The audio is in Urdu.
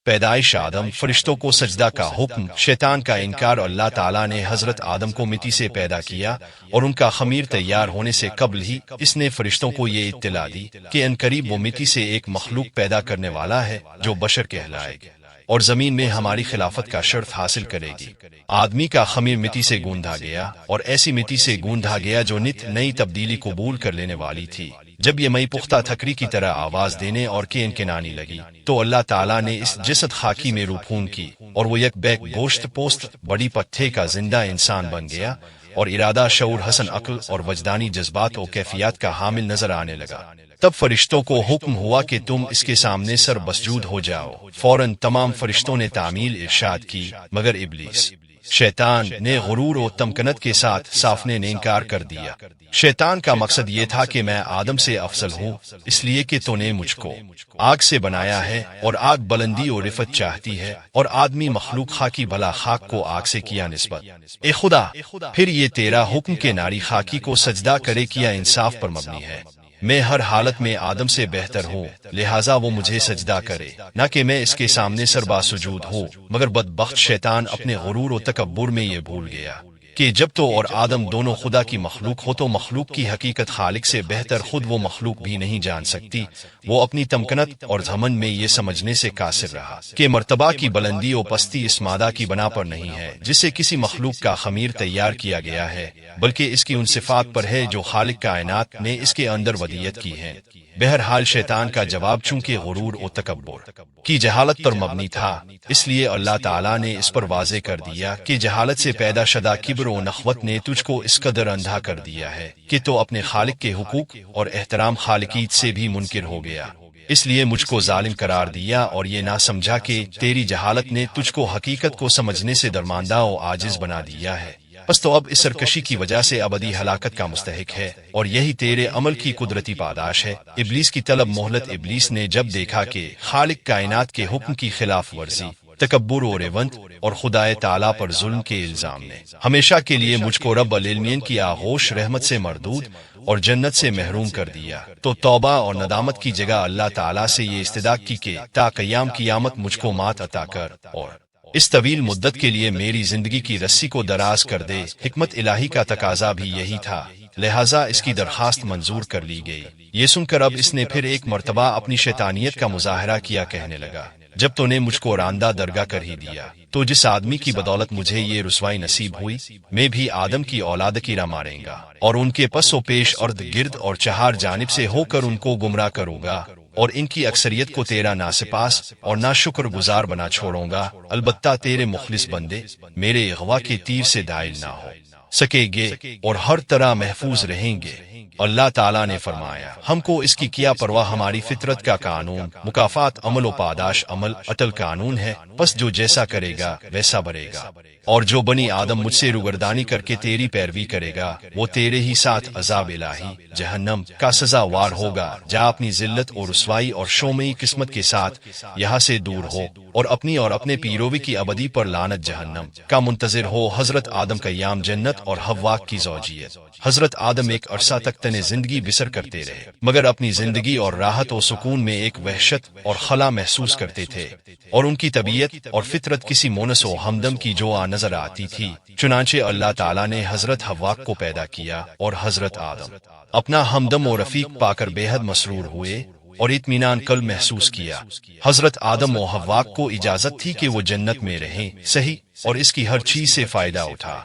پیدائش آدم، فرشتوں کو سجدہ کا حکم، شیطان کا انکار۔ اللہ تعالیٰ نے حضرت آدم کو مٹی سے پیدا کیا اور ان کا خمیر تیار ہونے سے قبل ہی اس نے فرشتوں کو یہ اطلاع دی کہ عنقریب وہ مٹی سے ایک مخلوق پیدا کرنے والا ہے جو بشر کہلائے گی اور زمین میں ہماری خلافت کا شرف حاصل کرے گی۔ آدمی کا خمیر مٹی سے گوندھا گیا اور ایسی مٹی سے گوندھا گیا جو نت نئی تبدیلی قبول کر لینے والی تھی۔ جب یہ مئی پختہ تھکری کی طرح آواز دینے اور انکنانی لگی تو اللہ تعالیٰ نے اس جسد خاکی میں روپھون کی اور وہ یک بیک گوشت پوست بڑی پٹھے کا زندہ انسان بن گیا اور ارادہ، شعور، حسن عقل اور وجدانی جذبات و کیفیات کا حامل نظر آنے لگا۔ تب فرشتوں کو حکم ہوا کہ تم اس کے سامنے سر مسجود ہو جاؤ۔ فوراً تمام فرشتوں نے تعمیل ارشاد کی مگر ابلیس، شیطان نے غرور و تمکنت کے ساتھ صافنے نے انکار کر دیا۔ شیطان کا مقصد یہ تھا کہ میں آدم سے افضل ہوں، اس لیے کہ تو نے مجھ کو آگ سے بنایا ہے اور آگ بلندی و رفت چاہتی ہے، اور آدمی مخلوق خاکی بھلا خاک کو آگ سے کیا نسبت۔ اے خدا، پھر یہ تیرا حکم کہ ناری خاکی کو سجدہ کرے کیا انصاف پر مبنی ہے؟ میں ہر حالت میں آدم سے بہتر ہوں، لہٰذا وہ مجھے سجدہ کرے، نہ کہ میں اس کے سامنے سربا سجود ہوں۔ مگر بدبخت شیطان اپنے غرور و تکبر میں یہ بھول گیا کہ جب تو اور آدم دونوں خدا کی مخلوق ہو تو مخلوق کی حقیقت خالق سے بہتر خود وہ مخلوق بھی نہیں جان سکتی۔ وہ اپنی تمکنت اور گھمنڈ میں یہ سمجھنے سے قاصر رہا کہ مرتبہ کی بلندی و پستی اس مادہ کی بنا پر نہیں ہے جس سے کسی مخلوق کا خمیر تیار کیا گیا ہے، بلکہ اس کی ان صفات پر ہے جو خالق کائنات نے اس کے اندر ودیت کی ہیں۔ بہرحال شیطان کا جواب چونکہ غرور و تکبر کی جہالت پر مبنی تھا، اس لیے اللہ تعالیٰ نے اس پر واضح کر دیا کہ جہالت سے پیدا شدہ کبر و نخوت نے تجھ کو اس قدر اندھا کر دیا ہے کہ تو اپنے خالق کے حقوق اور احترام خالقیت سے بھی منکر ہو گیا۔ اس لیے مجھ کو ظالم قرار دیا اور یہ نہ سمجھا کہ تیری جہالت نے تجھ کو حقیقت کو سمجھنے سے درماندہ و عاجز بنا دیا ہے۔ بس تو اب اس سرکشی کی وجہ سے ابدی ہلاکت کا مستحق ہے، اور یہی تیرے عمل کی قدرتی پاداش ہے۔ ابلیس کی طلب مہلت۔ ابلیس نے جب دیکھا کہ خالق کائنات کے حکم کی خلاف ورزی، تکبر و ریونت اور خدائے تعالیٰ پر ظلم کے الزام نے ہمیشہ کے لیے مجھ کو رب العالمین کی آغوش رحمت سے مردود اور جنت سے محروم کر دیا، تو توبہ اور ندامت کی جگہ اللہ تعالیٰ سے یہ استدعا کی کہ تا قیام قیامت مجھ کو مات عطا کر اور اس طویل مدت کے لیے میری زندگی کی رسی کو دراز کر دے۔ حکمت الہی کا تقاضا بھی یہی تھا، لہٰذا اس کی درخواست منظور کر لی گئی۔ یہ سن کر اب اس نے پھر ایک مرتبہ اپنی شیطانیت کا مظاہرہ کیا، کہنے لگا، جب تو نے مجھ کو راندہ درگاہ کر ہی دیا تو جس آدمی کی بدولت مجھے یہ رسوائی نصیب ہوئی، میں بھی آدم کی اولاد کی راہ ماریں گا اور ان کے پس و پیش ارد گرد اور چہار جانب سے ہو کر ان کو گمراہ کروں گا، اور ان کی اکثریت کو تیرا ناسپاس اور ناشکر گزار بنا چھوڑوں گا۔ البتہ تیرے مخلص بندے میرے اغوا کے تیر سے دائل نہ ہو سکیں گے اور ہر طرح محفوظ رہیں گے۔ اللہ تعالیٰ نے فرمایا، ہم کو اس کی کیا پرواہ، ہماری فطرت کا قانون مکافات عمل و پاداش عمل اٹل قانون ہے، پس جو جیسا کرے گا ویسا بھرے گا، اور جو بنی آدم مجھ سے روگردانی کر کے تیری پیروی کرے گا وہ تیرے ہی ساتھ عذاب الہی جہنم کا سزاوار ہوگا۔ جا اپنی ذلت اور رسوائی اور شومئی قسمت کے ساتھ یہاں سے دور ہو اور اپنی اور اپنے پیروی کی ابدی پر لعنت جہنم کا منتظر ہو۔ حضرت آدم قیام جنت اور حوا کی زوجیت۔ حضرت آدم ایک عرصہ تک تن زندگی بسر کرتے رہے، مگر اپنی زندگی اور راحت و سکون میں ایک وحشت اور خلا محسوس کرتے تھے، اور ان کی طبیعت اور فطرت کسی مونس و ہمدم کی جو نظر آتی تھی۔ چنانچہ اللہ تعالیٰ نے حضرت حوا کو پیدا کیا اور حضرت آدم اپنا ہمدم و رفیق پا کر بے حد مسرور ہوئے اور اطمینان قلب محسوس کیا۔ حضرت آدم و حوا کو اجازت تھی کہ وہ جنت میں رہیں، صحیح، اور اس کی ہر چیز سے فائدہ اٹھا۔